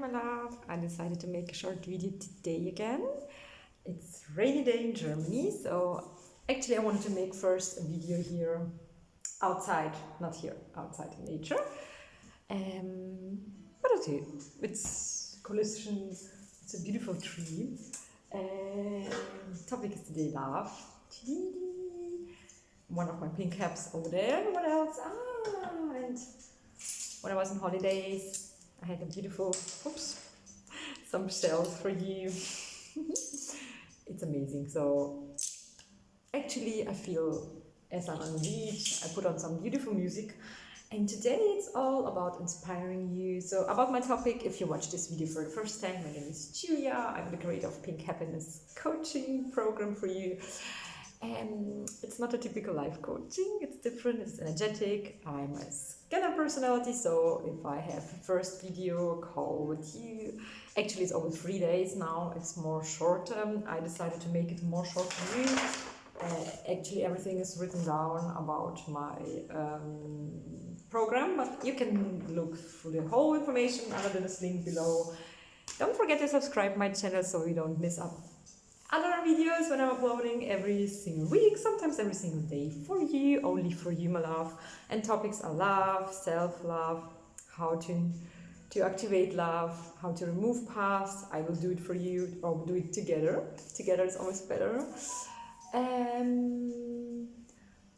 my love. I decided to make a short video today again. It's rainy day in Germany, so actually I wanted to make first a video here outside, not here, outside in nature. But okay, it's collision, it's a beautiful tree. Topic is today love. One of my pink caps over there. What else? And when I was on holidays, I had a beautiful, some shells for you. It's amazing. So actually I feel as I'm on the beach, I put on some beautiful music. And today it's all about inspiring you. So about my topic, if you watch this video for the first time, my name is Julia. I'm the creator of Pink Happiness coaching program for you. It's not a typical life coaching, it's different, it's energetic. I'm a scanner personality, so if I have a first video call with you, actually it's over 3 days now, it's more short. I decided to make it more short for you. Actually everything is written down about my program, but you can look through the whole information under this link below. Don't forget to subscribe my channel so you don't miss out other videos when I'm uploading every single week, sometimes every single day for you, only for you, my love. And topics are love, self-love, how to activate love, how to remove past. I will do it for you, or we'll do it together. Together is always better.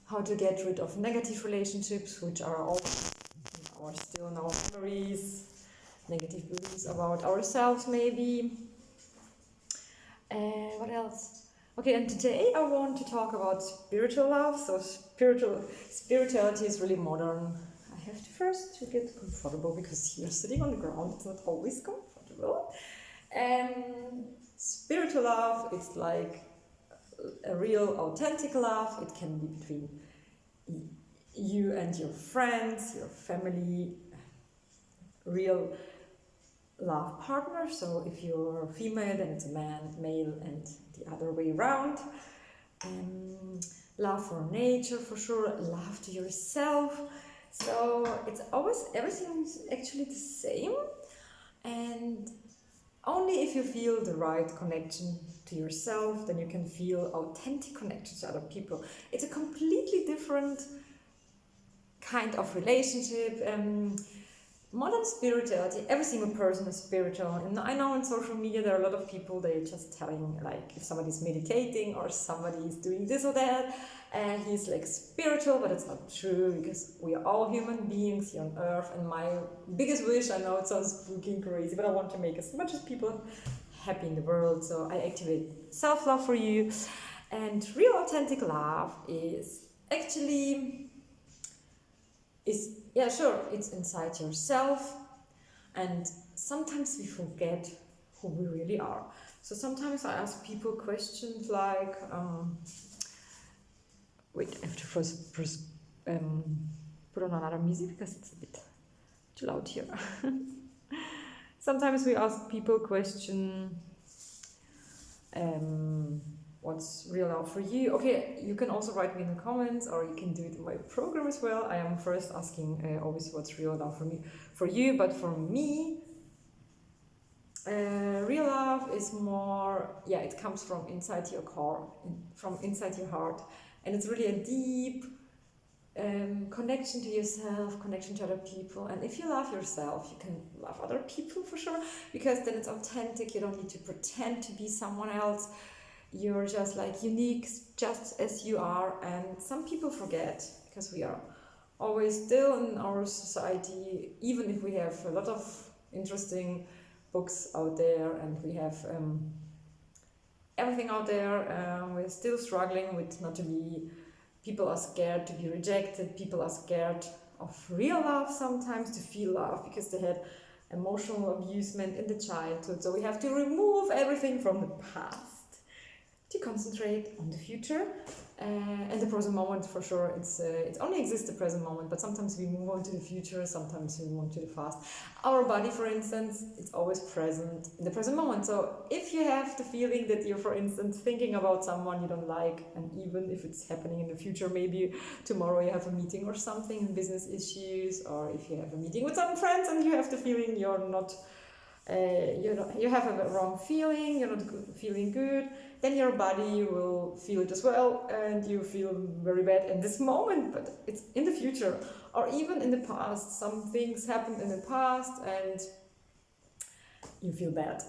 How to get rid of negative relationships, which are all still in our memories, negative beliefs about ourselves maybe. What else? Okay, and today I want to talk about spiritual love. So spirituality is really modern. I have to first to get comfortable because here sitting on the ground it's not always comfortable. Spiritual love is like a real authentic love. It can be between you and your friends, your family, real love partner. So if you're female, then it's a male, and the other way around. Love for nature, for sure. Love to yourself. So it's always, everything's actually the same, and only if you feel the right connection to yourself, then you can feel authentic connection to other people. It's a completely different kind of relationship. Modern spirituality, every single person is spiritual. And I know in social media there are a lot of people, they're just telling, like, if somebody's meditating or somebody is doing this or that, and he's like spiritual, but it's not true, because we are all human beings here on earth. And my biggest wish, I know it sounds spooky and crazy, but I want to make as much as people happy in the world. So I activate self-love for you. And real authentic love is actually it's inside yourself, and sometimes we forget who we really are. So sometimes I ask people questions like, wait, I have to first put on another music because it's a bit too loud here. Sometimes we ask people question, what's real love for you? Okay, you can also write me in the comments, or you can do it in my program as well. I am first asking always what's real love for you, but for me, real love is more, it comes from inside your core, from inside your heart, and it's really a deep connection to yourself, connection to other people. And if you love yourself, you can love other people for sure, because then it's authentic. You don't need to pretend to be someone else. You're just like unique, just as you are. And some people forget, because we are always still in our society, even if we have a lot of interesting books out there and we have everything out there, we're still struggling with not to be, people are scared to be rejected, people are scared of real love sometimes, to feel love, because they had emotional abusement in the childhood. So we have to remove everything from the past to concentrate on the future and the present moment. For sure, it only exists the present moment, but sometimes we move on to the future, sometimes we move on to the past. Our body, for instance, it's always present in the present moment. So if you have the feeling that you're, for instance, thinking about someone you don't like, and even if it's happening in the future, maybe tomorrow you have a meeting or something, business issues, or if you have a meeting with some friends and you have the feeling you're not you have a wrong feeling, you're not feeling good, then your body will feel it as well, and you feel very bad in this moment, but it's in the future, or even in the past. Some things happened in the past, and you feel bad.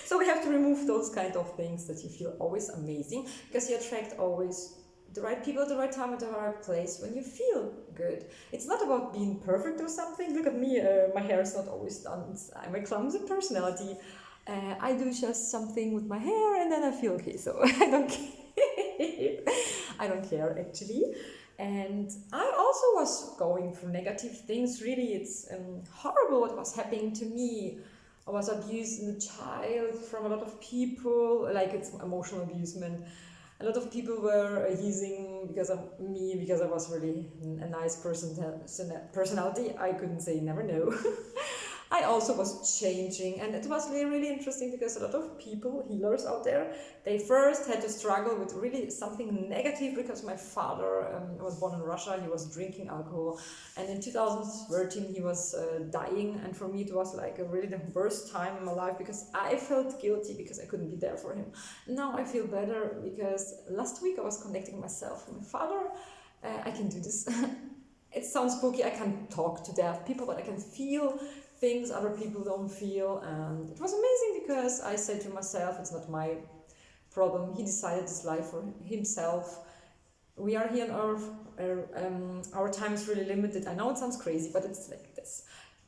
So we have to remove those kind of things that you feel always amazing, because you attract always the right people at the right time at the right place when you feel good. It's not about being perfect or something. Look at me, my hair is not always done. I'm a clumsy personality. I do just something with my hair and then I feel okay, so I don't care. I don't care actually. And I also was going through negative things. Really, it's horrible what was happening to me. I was abused as a child from a lot of people, like it's emotional abusement. A lot of people were using because of me, because I was really a nice personality. I couldn't say never no. I also was changing, and it was really, really interesting because a lot of people, healers out there, they first had to struggle with really something negative, because my father was born in Russia, he was drinking alcohol, and in 2013 he was dying, and for me it was like a really the worst time in my life, because I felt guilty because I couldn't be there for him. Now I feel better because last week I was connecting myself with my father. I can do this. It sounds spooky, I can't talk to deaf people, but I can feel things other people don't feel, and it was amazing because I said to myself, it's not my problem. He decided this life for himself. We are here on Earth. Our time is really limited. I know it sounds crazy, but it's like this.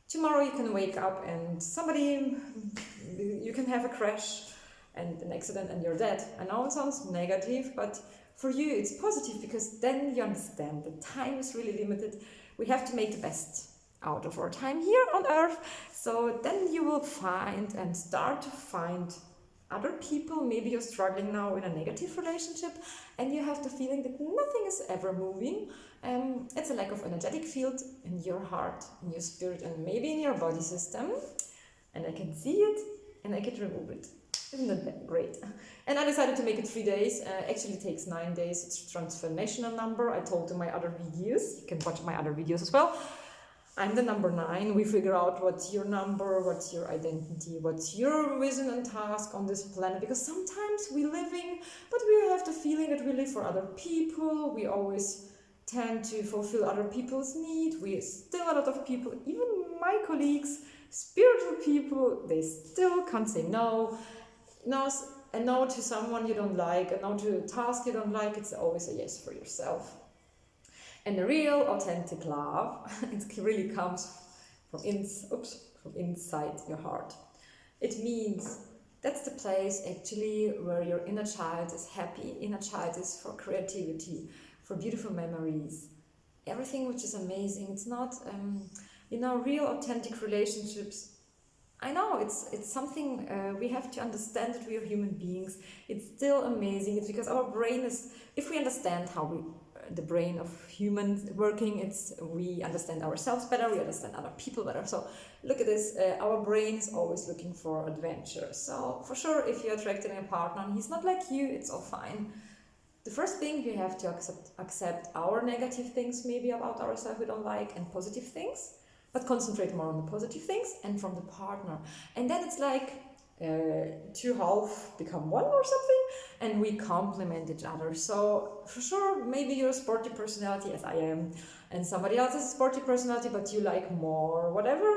Tomorrow you can wake up and you can have a crash and an accident and you're dead. I know it sounds negative, but for you it's positive, because then you understand that time is really limited. We have to make the best out of our time here on Earth. So then you will find and start to find other people. Maybe you're struggling now in a negative relationship and you have the feeling that nothing is ever moving. It's a lack of energetic field in your heart, in your spirit, and maybe in your body system. And I can see it and I can remove it. Isn't that great? And I decided to make it 3 days. Actually it takes 9 days. It's a transformational number. I told in my other videos, you can watch my other videos as well. I'm the number 9. We figure out what's your number, what's your identity, what's your vision and task on this planet. Because sometimes we're living, but we have the feeling that we live for other people. We always tend to fulfill other people's needs. We still, a lot of people, even my colleagues, spiritual people, they still can't say no. No, a no to someone you don't like, a no to a task you don't like. It's always a yes for yourself. And the real authentic love, it really comes from inside your heart. It means that's the place actually where your inner child is happy. Inner child is for creativity, for beautiful memories, everything which is amazing. It's not, real authentic relationships. I know it's something we have to understand, that we are human beings. It's still amazing. It's because our brain is, if we understand how the brain of humans working, we understand ourselves better, we understand other people better. So look at this, our brain is always looking for adventure. So for sure, if you're attracted in a partner and he's not like you, it's all fine. The first thing, you have to accept our negative things maybe about ourselves we don't like, and positive things, but concentrate more on the positive things and from the partner. And then it's like 2 halves become 1 or something, and we complement each other. So for sure, maybe you're a sporty personality as I am, and somebody else is a sporty personality, but you like more whatever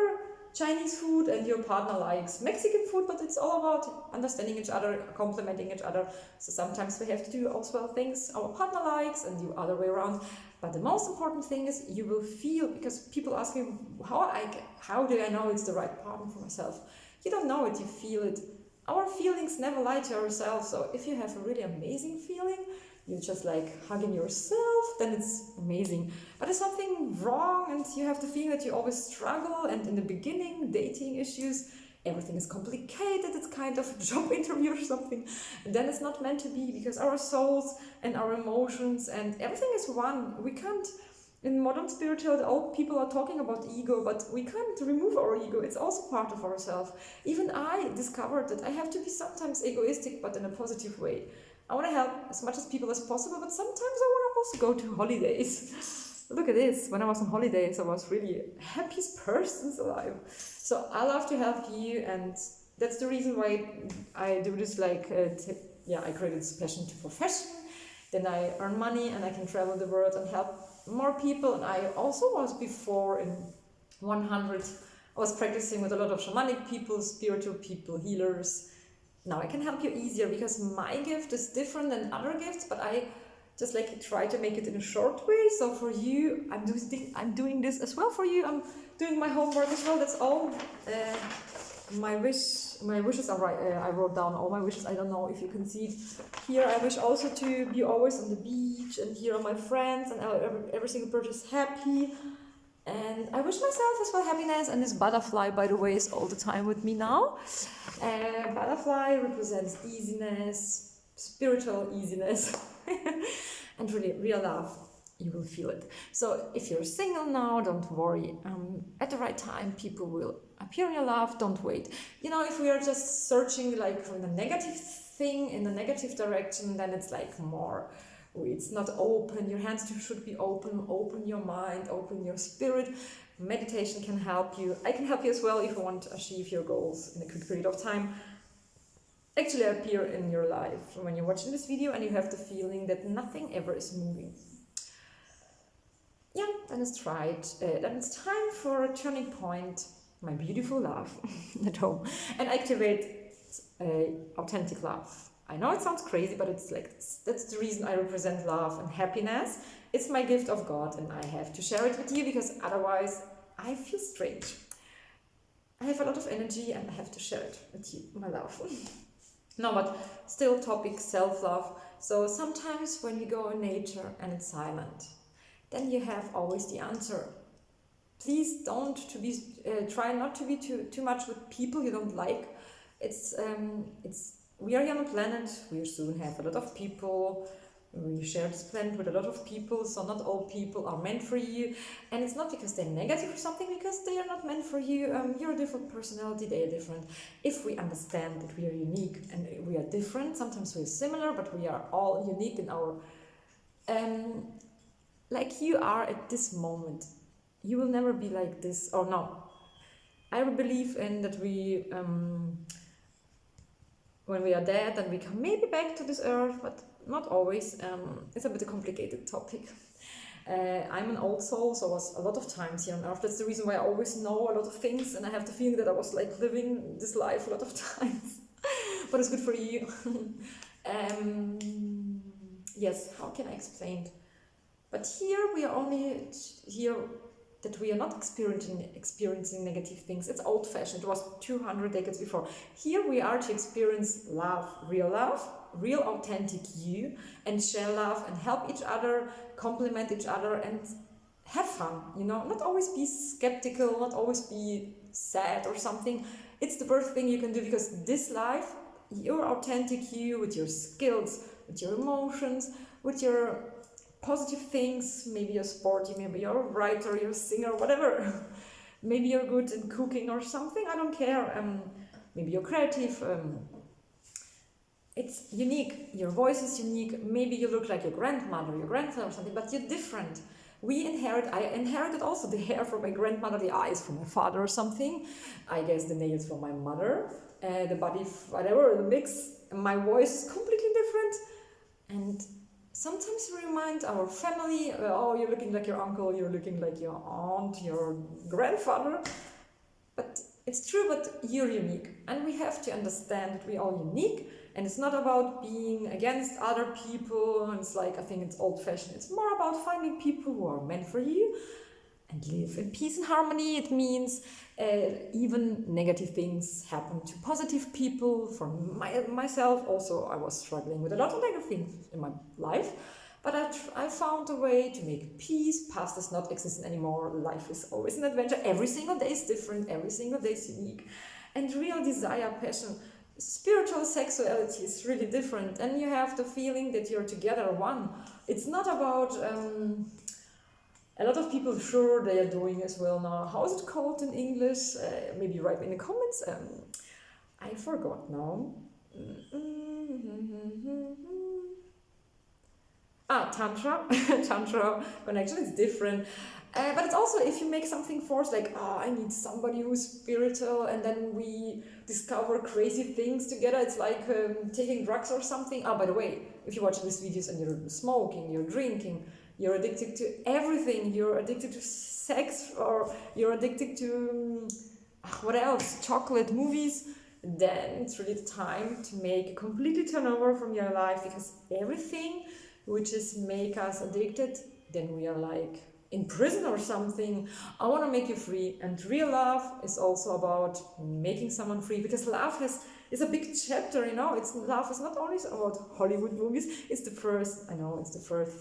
Chinese food, and your partner likes Mexican food, but it's all about understanding each other, complementing each other. So sometimes we have to do also things our partner likes and the other way around. But the most important thing is you will feel, because people ask me, how do I know it's the right partner for myself? You don't know it, you feel it. Our feelings never lie to ourselves. So if you have a really amazing feeling, you're just like hugging yourself, then it's amazing. But there's something wrong and you have the feeling that you always struggle, and in the beginning, dating issues, everything is complicated, it's kind of a job interview or something. And then it's not meant to be, because our souls and our emotions and everything is one. We can't, in modern spirituality, all people are talking about ego, but we can't remove our ego. It's also part of ourselves. Even I discovered that I have to be sometimes egoistic, but in a positive way. I want to help as much as people as possible, but sometimes I want to also go to holidays. look at this. When I was on holidays, I was really happiest person alive. So I love to help you, and that's the reason why I do this. Like, I created this passion to profession. Then I earn money, and I can travel the world and help more people. And I also was before in 100. I was practicing with a lot of shamanic people, spiritual people, healers. Now I can help you easier because my gift is different than other gifts, but I just like try to make it in a short way. So for you, I'm doing this as well for you. I'm doing my homework as well. That's all. My wishes are right. I wrote down all my wishes. I don't know if you can see it here. I wish also to be always on the beach, and here are my friends, and every single person is happy. And I wish myself as well happiness. And this butterfly, by the way, is all the time with me now. Butterfly represents easiness, spiritual easiness, and really real love. You will feel it. So if you're single now, don't worry. At the right time, people will appear in your life. Don't wait. You know, if we are just searching like for the negative thing in the negative direction, then it's like more. It's not open. Your hands should be open. Open your mind. Open your spirit. Meditation can help you. I can help you as well if you want to achieve your goals in a quick period of time. Actually appear in your life when you're watching this video and you have the feeling that nothing ever is moving. Yeah, then it's right. Then it's time for a turning point, my beautiful love at home, and activate authentic love. I know it sounds crazy, but it's like this. That's the reason I represent love and happiness. It's my gift of God, and I have to share it with you because otherwise I feel strange. I have a lot of energy and I have to share it with you, my love. No, but still topic self-love. So sometimes when you go in nature and it's silent, then you have always the answer. Please try not to be too much with people you don't like. We are here on a planet. We soon have a lot of people. We share this planet with a lot of people, so not all people are meant for you. And it's not because they're negative or something, because they are not meant for you. You're a different personality, they are different. If we understand that we are unique and we are different, sometimes we're similar, but we are all unique in our... like you are at this moment. You will never be like this, or no. I believe in that we... when we are dead, then we come maybe back to this earth, but not always. It's a bit a complicated topic. I'm an old soul, so I was a lot of times here on earth. That's the reason why I always know a lot of things, and I have the feeling that I was like living this life a lot of times. But it's good for you. Yes, how can I explain it? But here we are only here that we are not experiencing negative things. It's old-fashioned. It was 200 decades before. Here we are to experience love, real authentic you, and share love and help each other, compliment each other, and have fun. You know, not always be skeptical, not always be sad or something. It's the best thing you can do, because this life, your authentic you, with your skills, with your emotions, with your positive things, maybe you're sporty, maybe you're a writer, you're a singer, whatever. Maybe you're good in cooking or something, I don't care. Maybe you're creative. It's unique. Your voice is unique. Maybe you look like your grandmother, your grandfather or something, but you're different. I inherited also the hair from my grandmother, the eyes from my father or something. I guess the nails from my mother, the body, whatever, the mix. My voice is completely different. And sometimes we remind our family, oh, you're looking like your uncle, you're looking like your aunt, your grandfather. But it's true, but you're unique. And we have to understand that we're all unique. And it's not about being against other people. And it's like, I think it's old-fashioned. It's more about finding people who are meant for you and live in peace and harmony. It means even negative things happen to positive people. For myself also, I was struggling with a lot of negative things in my life, but I found a way to make peace. Past does not exist anymore. Life is always an adventure. Every single day is different. Every single day is unique. And real desire, passion, spiritual sexuality is really different. And you have the feeling that you're together one. It's not about... a lot of people, sure, they are doing as well now. How is it called in English? Maybe write in the comments. I forgot now. Tantra. Tantra connection is different. But it's also if you make something forced, like, I need somebody who's spiritual, and then we discover crazy things together. It's like taking drugs or something. By the way, if you're watching these videos and you're smoking, you're drinking, you're addicted to everything, you're addicted to sex, or you're addicted to what else? Chocolate, movies, then it's really the time to make a completely turnover from your life, because everything which is make us addicted, then we are like in prison or something. I want to make you free, and real love is also about making someone free, because love is a big chapter, you know. It's love is not only about Hollywood movies. It's the first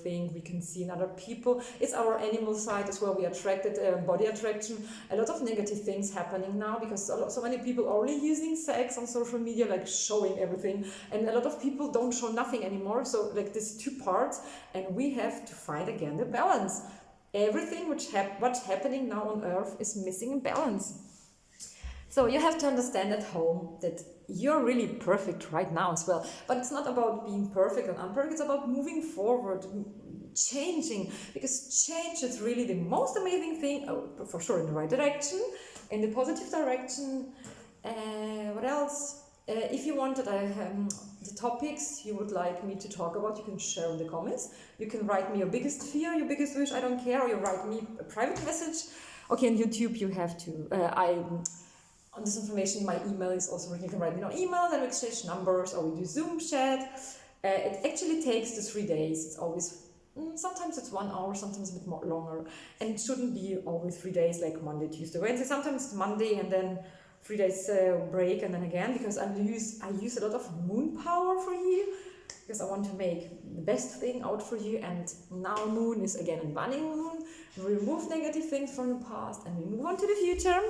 thing we can see in other people. It's our animal side as well. We attracted body attraction. A lot of negative things happening now, because so many people are only using sex on social media, like showing everything, and a lot of people don't show nothing anymore. So like these two parts, and we have to find again the balance. Everything what's happening now on earth is missing a balance. So you have to understand at home that you're really perfect right now as well. But it's not about being perfect and imperfect, it's about moving forward, changing, because change is really the most amazing thing, for sure in the right direction, in the positive direction. What else? If you wanted the topics you would like me to talk about, you can share in the comments. You can write me your biggest fear, your biggest wish, I don't care, or you write me a private message. Okay, on YouTube you have to, on this information, my email is also written. You can write me an email, then we exchange numbers, or we do Zoom chat. It actually takes the 3 days. It's always, sometimes it's 1 hour, sometimes a bit more longer. And it shouldn't be always 3 days, like Monday, Tuesday, Wednesday. Sometimes it's Monday and then 3 days break and then again, because I use a lot of moon power for you, because I want to make the best thing out for you. And now moon is again in bunny moon. We remove negative things from the past and we move on to the future.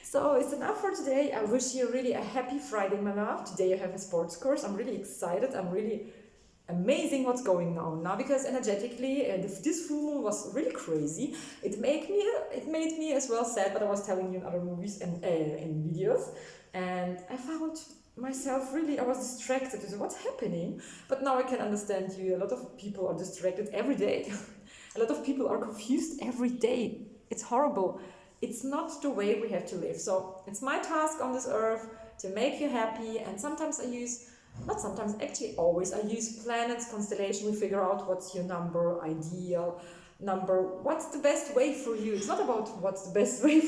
So it's enough for today. I wish you really a happy Friday, my love. Today you have a sports course. I'm really excited. I'm really amazing what's going on now, because energetically this full moon was really crazy. It made me as well sad, but I was telling you in other movies and in videos, and I found myself really, I was distracted. So what's happening? But now I can understand you. A lot of people are distracted every day. A lot of people are confused every day. It's horrible. It's not the way we have to live. So it's my task on this earth to make you happy, and sometimes not sometimes, actually always, I use planets, constellation. We figure out what's your ideal number, what's the best way for you. It's not about what's the best way for